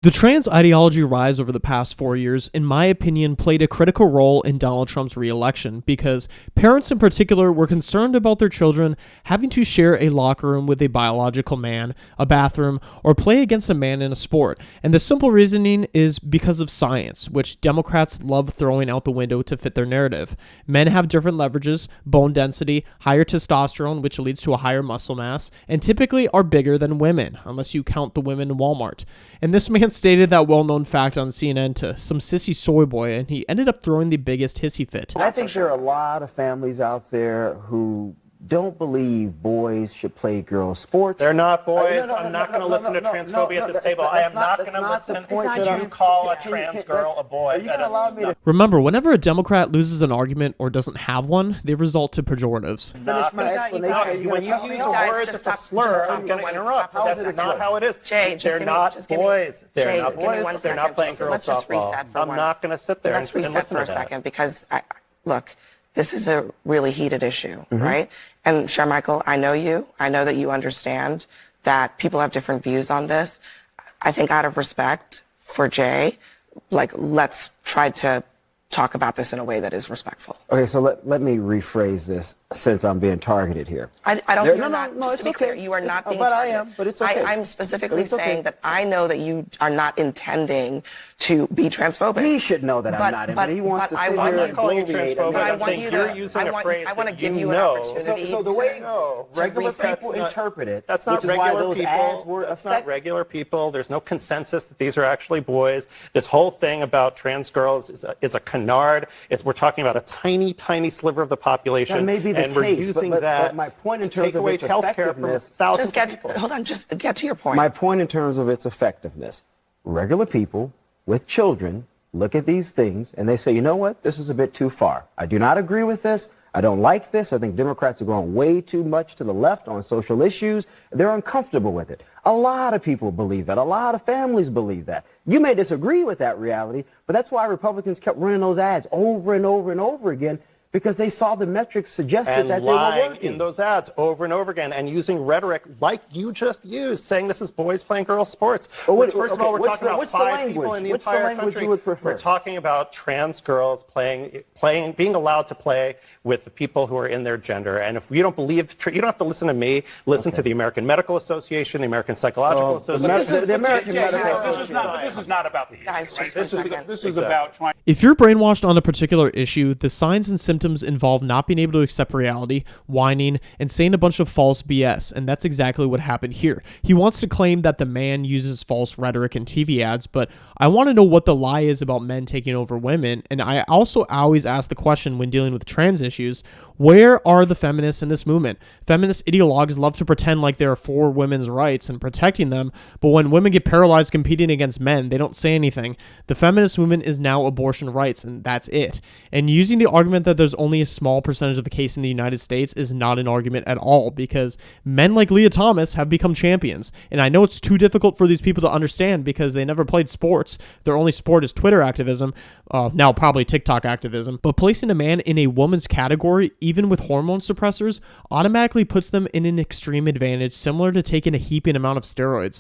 The trans ideology rise over the past 4 years, in my opinion, played a critical role in Donald Trump's re-election because parents in particular were concerned about their children having to share a locker room with a biological man, a bathroom, or play against a man in a sport. And the simple reasoning is because of science, which Democrats love throwing out the window to fit their narrative. Men have different leverages, bone density, higher testosterone, which leads to a higher muscle mass, and typically are bigger than women, unless you count the women in Walmart. And this man stated that well-known fact on CNN to some sissy soy boy, and he ended up throwing the biggest hissy fit. I think there are a lot of families out there who don't believe boys should play girls' sports. They're not boys. I'm not going to listen to transphobia at this table. I am not going to listen to you call a trans girl a boy. Remember, whenever a Democrat loses an argument or doesn't have one, they result to pejoratives. Finish my explanation. When you use a word that's a slur, I'm going to interrupt. That's not how it is. They're not boys. They're not boys. They're not playing girls' softball. I'm not going to sit there and listen to that. Let's reset for a second because, look, this is a really heated issue, right? And Sharmichael, I know you. I know that you understand that people have different views on this. I think out of respect for Jay, let's try to talk about this in a way that is respectful. Okay, so let me rephrase this since I'm being targeted here. I don't. Just to be clear, you are not being targeted. I am, but it's okay. I'm specifically saying that I know that you are not intending to be transphobic. He should know that I'm not. But he wants to sit here and bloviate. I'm saying you're using a phrase I want to that give you you an know. opportunity. So the way regular people interpret it, that's not regular people. That's not regular people. There's no consensus that these are actually boys. This whole thing about trans girls is a canard. We're talking about a tiny, tiny sliver of the population. That may be the and we're case, using but that my point in to terms take of away its healthcare from effectiveness. thousands of people. Hold on, just get to your point. My point in terms of its effectiveness. Regular people with children look at these things and they say, you know what, this is a bit too far. I do not agree with this. I don't like this. I think Democrats are going way too much to the left on social issues. They're uncomfortable with it. A lot of people believe that. A lot of families believe that. You may disagree with that reality, but that's why Republicans kept running those ads over and over and over again, because they saw the metrics suggested that they were working. In those ads over and over again and using rhetoric like you just used, saying this is boys playing girls sports. First of all, we're talking about 5 people in the entire country. You would prefer? We're talking about trans girls being allowed to play with the people who are in their gender. And if you don't believe, you don't have to listen to me. Listen to the American Medical Association, the American Psychological Association. The American Medical Association. This is not about the issue. Guys, Right? just This is about trying. If you're brainwashed on a particular issue, the signs and symptoms involve not being able to accept reality, whining, and saying a bunch of false BS, and that's exactly what happened here. He wants to claim that the man uses false rhetoric in TV ads, but I want to know what the lie is about men taking over women, and I also always ask the question when dealing with trans issues, where are the feminists in this movement? Feminist ideologues love to pretend like they're for women's rights and protecting them, but when women get paralyzed competing against men, they don't say anything. The feminist movement is now abortion rights, and that's it. And using the argument that there's only a small percentage of the case in the United States is not an argument at all, because men like Leah Thomas have become champions. And I know it's too difficult for these people to understand because they never played sports. Their only sport is Twitter activism, now probably TikTok activism. But placing a man in a woman's category, even with hormone suppressors, automatically puts them in an extreme advantage, similar to taking a heaping amount of steroids.